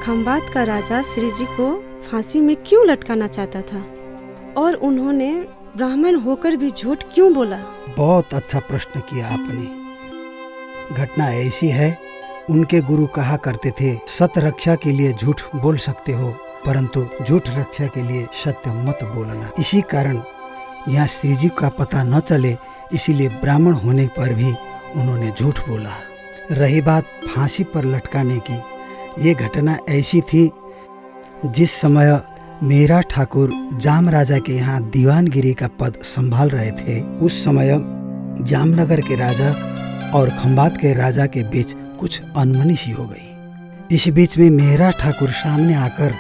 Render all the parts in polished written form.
खंबात का राजा श्री जी को फांसी में क्यों लटकाना चाहता था और उन्होंने ब्राह्मण होकर भी झूठ क्यों बोला? बहुत अच्छा प्रश्न किया आपने। घटना ऐसी है, उनके गुरु कहा करते थे, सत्य रक्षा के लिए झूठ बोल सकते हो, परंतु झूठ रक्षा के लिए सत्य मत बोलना। इसी कारण यहाँ श्री जी का पता न चले, इसीलिए ब्राह्मण होने पर भी उन्होंने झूठ बोला। रही बात फांसी पर लटकाने की, ये घटना ऐसी थी जिस समय मीरा ठाकुर जाम राजा के यहाँ दीवानगिरी का पद संभाल रहे थे। उस समय जामनगर के राजा और खंबात के राजा के बीच कुछ अनमनी सी हो गई। इस बीच में मीरा ठाकुर सामने आकर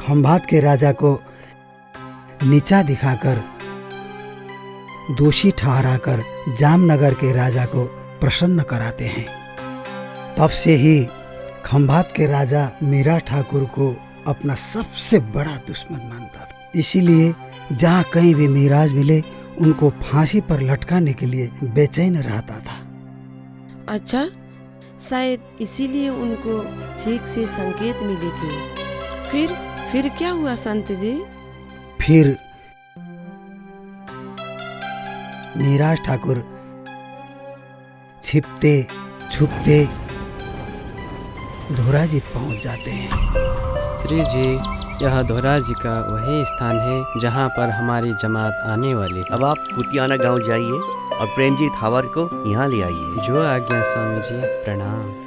खंबात के राजा को नीचा दिखाकर दोषी ठहराकर जामनगर के राजा को प्रसन्न कराते हैं। तब से ही खंबात के राजा मीरा ठाकुर को अपना सबसे बड़ा दुश्मन मानता था। इसीलिए जहाँ कहीं भी मीराज मिले उनको फांसी पर लटकाने के लिए बेचैन रहता था। अच्छा, शायद इसीलिए उनको ठीक से संकेत मिले थे। फिर क्या हुआ संत जी? फिर मीराज ठाकुर छिपते छुपते धोराजी पहुंच जाते हैं। श्री जी, यह धोराजी का वही स्थान है जहाँ पर हमारी जमात आने वाली है। अब आप कुतियाना गांव जाइए और प्रेमजीत हावर को यहाँ ले आइए। जो आज्ञा स्वामी जी, प्रणाम।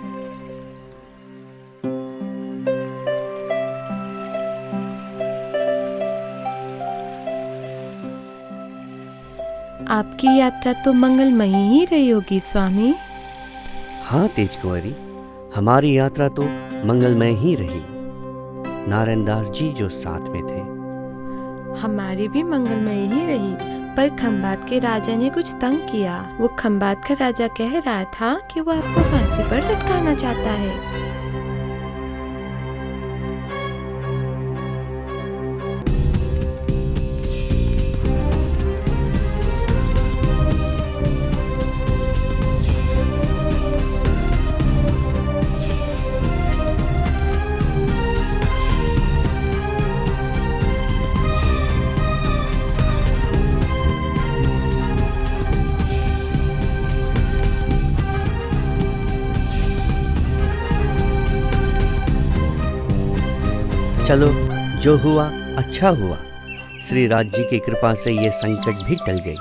आपकी यात्रा तो मंगलमयी ही रही होगी स्वामी। हाँ तेज कुंवरी, हमारी यात्रा तो मंगलमय ही रही। नारायण दास जी जो साथ में थे। हमारी भी मंगलमयी ही रही, पर खंबात के राजा ने कुछ तंग किया। वो खंबात का राजा कह रहा था कि वो आपको फांसी पर लटकाना चाहता है। चलो, जो हुआ अच्छा हुआ। श्री राज जी की कृपा से ये संकट भी टल गई।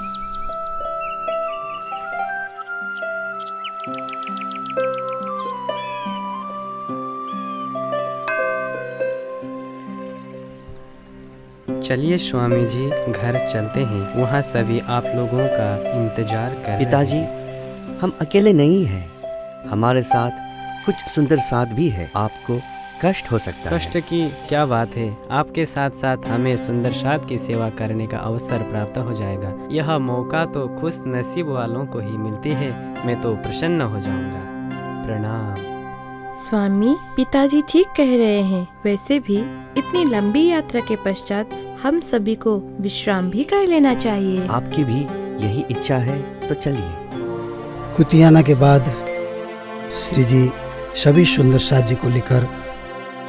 चलिए स्वामी जी, घर चलते हैं। वहाँ सभी आप लोगों का इंतजार कर रहे हैं। पिताजी, हम अकेले नहीं हैं, हमारे साथ कुछ सुंदर साथ भी है। आपको कष्ट हो सकता है। कष्ट की क्या बात है, आपके साथ साथ हमें सुंदर साथ की सेवा करने का अवसर प्राप्त हो जाएगा। यह मौका तो खुश नसीब वालों को ही मिलती है। मैं तो प्रसन्न हो जाऊंगा। प्रणाम। स्वामी, पिताजी ठीक कह रहे हैं। वैसे भी इतनी लंबी यात्रा के पश्चात हम सभी को विश्राम भी कर लेना चाहिए। आपकी भी यही इच्छा है तो चलिए। कुतियाना के बाद श्री जी सभी सुंदर साथ जी को लेकर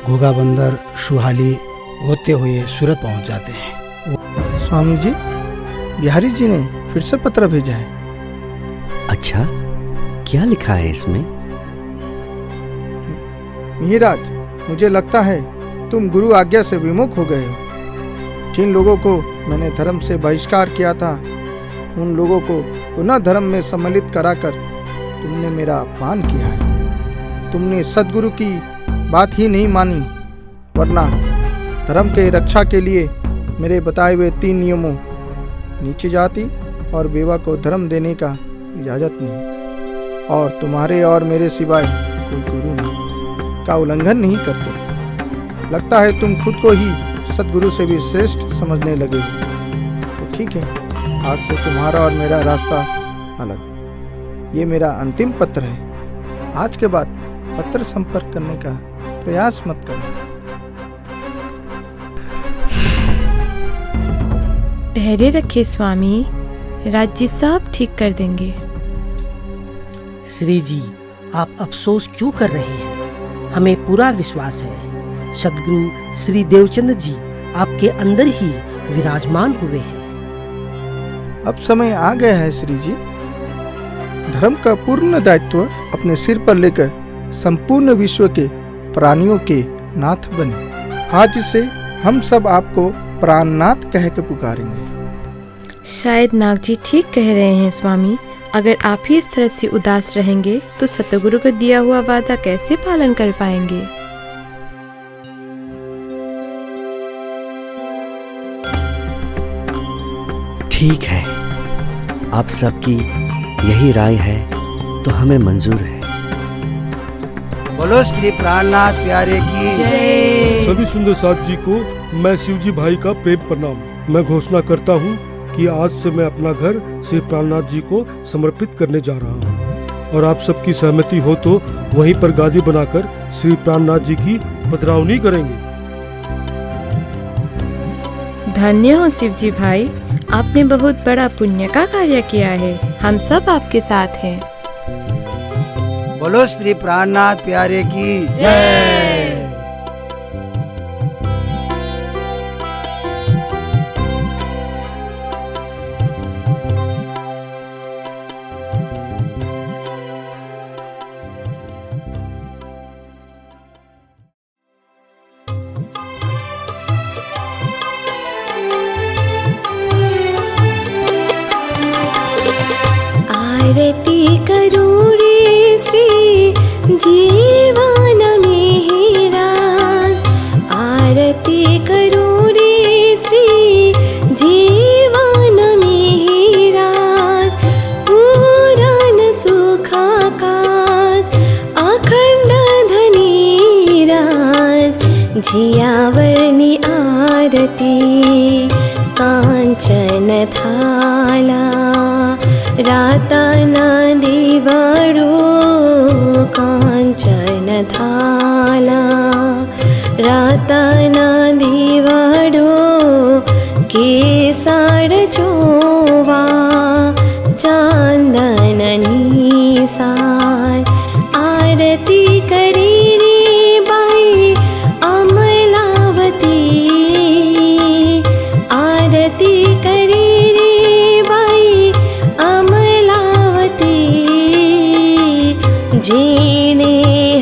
घोगा बंदर सुहाली होते हुए सूरत पहुंच जाते हैं। स्वामी जी, बिहारी जी ने फिर से पत्र भेजा है। अच्छा, क्या लिखा है इसमें? मिहिराज, मुझे लगता है तुम गुरु आज्ञा से विमुख हो गए हो। जिन लोगों को मैंने धर्म से बहिष्कार किया था, उन लोगों को पुनः धर्म में सम्मिलित कराकर तुमने मेरा अपमान किया है। तुमने सद्गुरु की बात ही नहीं मानी, वरना धर्म के रक्षा के लिए मेरे बताए हुए 3 नियमों, नीची जाति और बेवा को धर्म देने का इजाज़त नहीं, और तुम्हारे और मेरे सिवाय कोई गुरु नहीं, का उल्लंघन नहीं करते। लगता है तुम खुद को ही सद्गुरु से भी श्रेष्ठ समझने लगे। तो ठीक है, आज से तुम्हारा और मेरा रास्ता अलग। ये मेरा अंतिम पत्र है। आज के बाद पत्र संपर्क करने का प्रयास मत करना। धैर्य रखिए स्वामी, राज्य सब ठीक कर देंगे। श्री जी, आप अफसोस क्यों कर रहे हैं? हमें पूरा विश्वास है सदगुरु श्री देवचंद जी आपके अंदर ही विराजमान हुए हैं। अब समय आ गया है श्री जी, धर्म का पूर्ण दायित्व अपने सिर पर लेकर संपूर्ण विश्व के प्राणियों के नाथ बने। आज से हम सब आपको प्राणनाथ कह के पुकारेंगे। शायद नाग जी ठीक कह रहे हैं स्वामी। अगर आप ही इस तरह से उदास रहेंगे तो सतगुरु को दिया हुआ वादा कैसे पालन कर पाएंगे। ठीक है, आप सबकी यही राय है तो हमें मंजूर है। बोलो श्री प्राणनाथ प्यारे की जय। सभी सुंदर साथ जी को मैं शिवजी भाई का प्रेम प्रणाम। मैं घोषणा करता हूँ कि आज से मैं अपना घर श्री प्राणनाथ जी को समर्पित करने जा रहा हूँ और आप सबकी सहमति हो तो वहीं पर गादी बनाकर श्री प्राणनाथ जी की पधरावनी करेंगे। धन्य हो शिवजी भाई, आपने बहुत बड़ा पुण्य का कार्य किया है। हम सब आपके साथ हैं। बोलो श्री प्राणनाथ प्यारे की जय। आरती करूं रे श्री जीवन मेरा, आरती करूं रे श्री जीवन मेरा, पूरन सुखाकाश अखंड धनीराज, जियावरनी आरती कांचन थाला, रातना दिवाड़ो कांचन थाला, रातना दिवाड़ो केसर जोवा चांदन निसार, आरती करी रे बाई अमलावती, आरती करी रे बाई अमलावती, जीने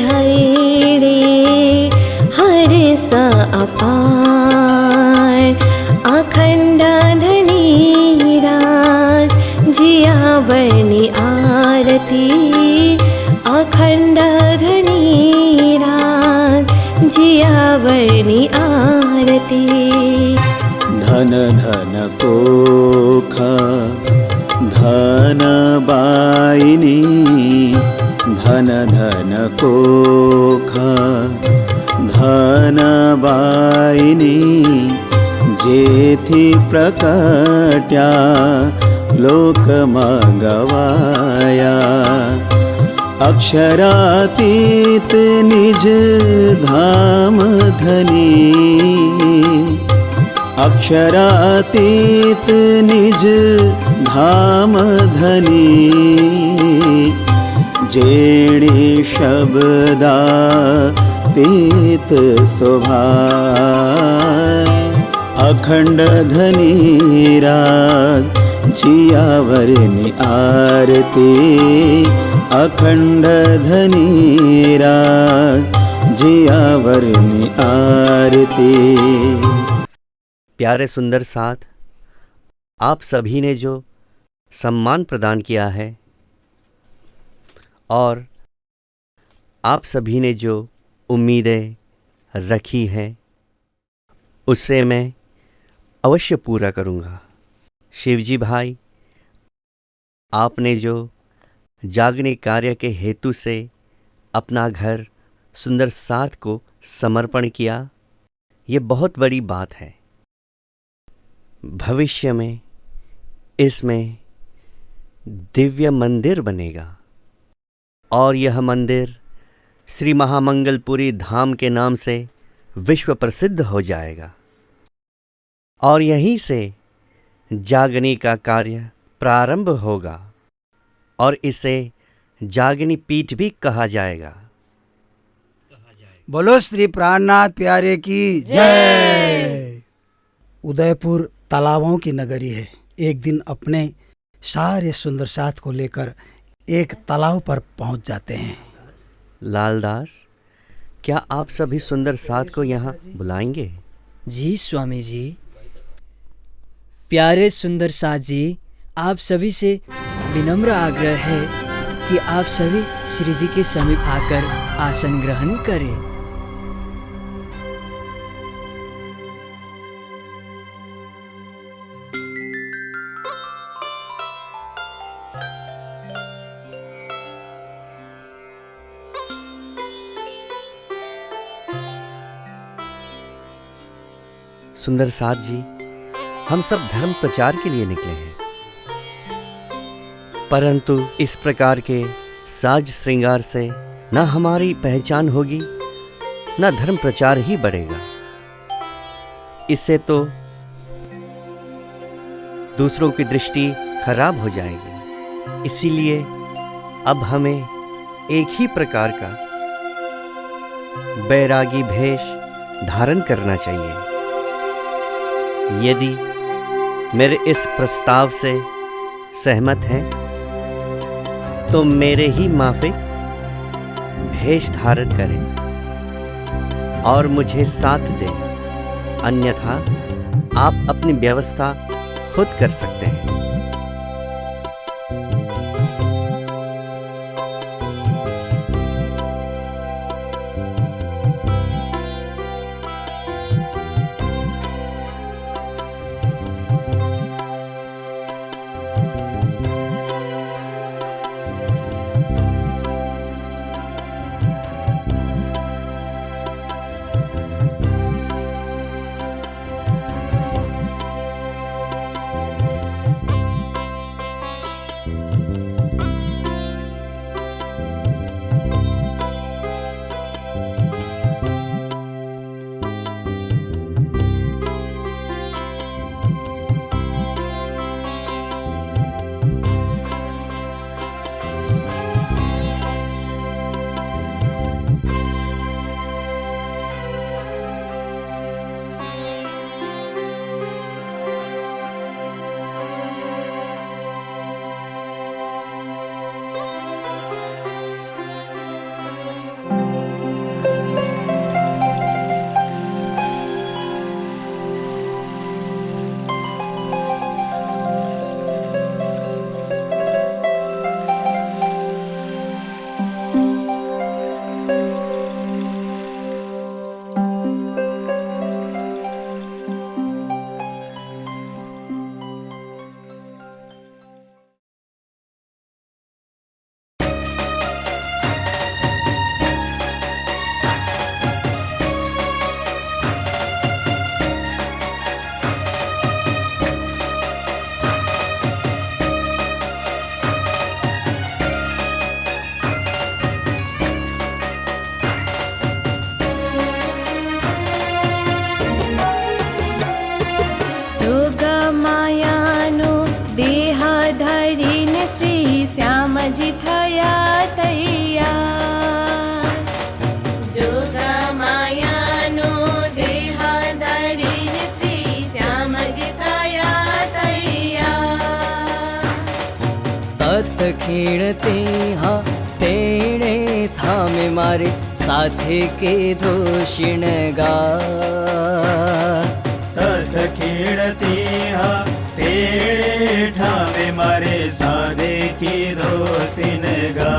हरे हर्ष अपार, अखंड धनीराज, जियावरनी आरती अखंड धनीराज, जियावरनी आरती। धन धन कोखा धन बाइनी, धन धन कोखा धन बाइनी, जेथी प्रकट्या लोक मगवाया, अक्षरातीत निज धाम धनी, अक्षरातीत निज धाम धनी, जेणे शब्दातीत शोभा, अखंड धनीराज, जियावरनी आरती अखंड धनीराज, जियावरनी आरती। प्यारे सुंदर साथ, आप सभी ने जो सम्मान प्रदान किया है और आप सभी ने जो उम्मीदें रखी हैं उससे मैं अवश्य पूरा करूँगा। शिवजी भाई, आपने जो जागने कार्य के हेतु से अपना घर सुंदर साथ को समर्पण किया, ये बहुत बड़ी बात है। भविष्य में इसमें दिव्य मंदिर बनेगा और यह मंदिर श्री महामंगलपुरी धाम के नाम से विश्व प्रसिद्ध हो जाएगा और यहीं से जागनी का कार्य प्रारंभ होगा और इसे जागनी पीठ भी कहा जाएगा। बोलो श्री प्राणनाथ प्यारे की जय। उदयपुर तालाबों की नगरी है। एक दिन अपने सारे सुंदर साथ को लेकर एक तालाब पर पहुंच जाते हैं। लालदास, क्या आप सभी सुंदर साथ को यहाँ बुलाएंगे? जी स्वामी जी। प्यारे सुंदर साथ जी, आप सभी से विनम्र आग्रह है कि आप सभी श्री जी के समीप आकर आसन ग्रहण करें। सुंदर साथ जी, हम सब धर्म प्रचार के लिए निकले हैं, परंतु इस प्रकार के साज श्रृंगार से न हमारी पहचान होगी न धर्म प्रचार ही बढ़ेगा। इससे तो दूसरों की दृष्टि खराब हो जाएगी। इसीलिए अब हमें एक ही प्रकार का बैरागी भेष धारण करना चाहिए। यदि मेरे इस प्रस्ताव से सहमत हैं तो मेरे ही माफिक भेष धारण करें और मुझे साथ दें, अन्यथा आप अपनी व्यवस्था खुद कर सकते हैं। खेड़ते हाँ तेणे थामे मारे साथे के दोषिण गा तथ खेड़ते हाँ तेणे ठामे मारे साधे के दोषिण गा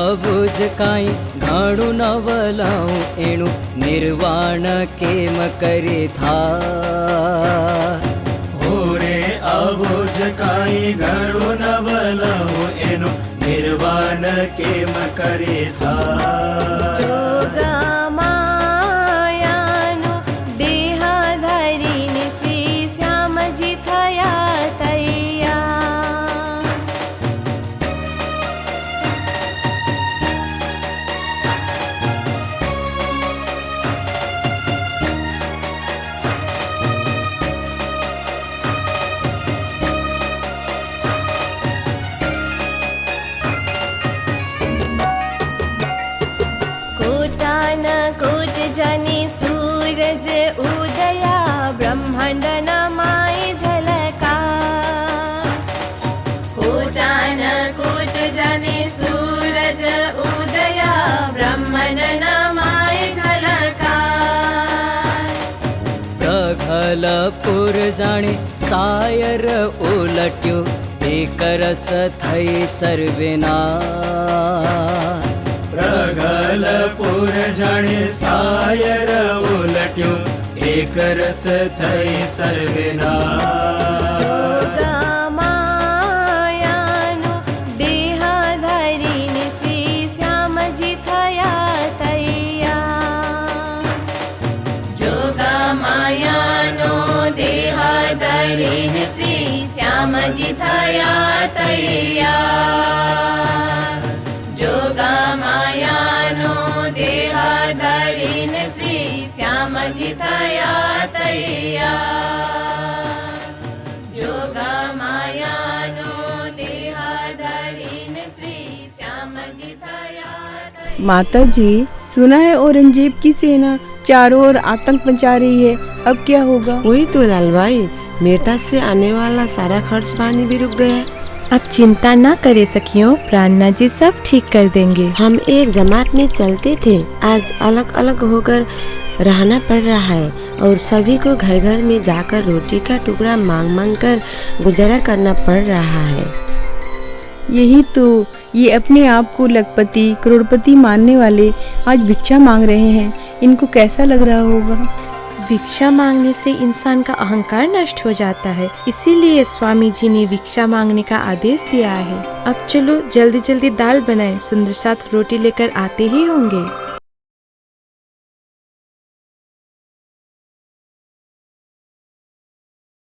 अबुझ काई घाणु न वलाऊं एणु निर्वाण केम करे था। ओरे अबुझ काई घाणु न वलाऊं एणु निर्वाण केम करे था। जोगा मायानु देह धरीने श्री श्यामजी थया तैया। कोटान कोट जाने सूरज उदया ब्रह्मांड न माय झलका। कोटान कोट जाने सूरज उदया ब्रह्मांड न माय झलका। प्रगलपुर जाने सायर उलट्यो एक रस थई सर्वेना। प्रगलपुर जाने सायर उलट्यो एक रस थई सर्वेना। जोगा मायानु देह धरीने श्री श्यामजी थया तैया। जोगा मायानु देह धरीने श्री श्यामजी थया तैया। जोगा मायानो देह धरीने श्री श्यामजी थया तैया। जोगा मायानो देह धरीने श्री श्यामजी थया तैया। माता जी, सुना है औरंगजेब की सेना चारों ओर आतंक मचा रही है, अब क्या होगा? वही तो लालबाई, मेटा से आने वाला सारा खर्च पानी भी रुक गया। अब चिंता ना करे सखियों, प्राणनाथ जी सब ठीक कर देंगे। हम एक जमात में चलते थे, आज अलग अलग होकर रहना पड़ रहा है और सभी को घर घर में जाकर रोटी का टुकड़ा मांग मांग कर गुजारा करना पड़ रहा है। यही तो, ये अपने आप को लखपति करोड़पति मानने वाले आज भिक्षा मांग रहे हैं, इनको कैसा लग रहा होगा? भिक्षा मांगने से इंसान का अहंकार नष्ट हो जाता है, इसीलिए स्वामी जी ने भिक्षा मांगने का आदेश दिया है। अब चलो जल्दी जल्दी दाल बनाएं, सुंदर साथ रोटी लेकर आते ही होंगे।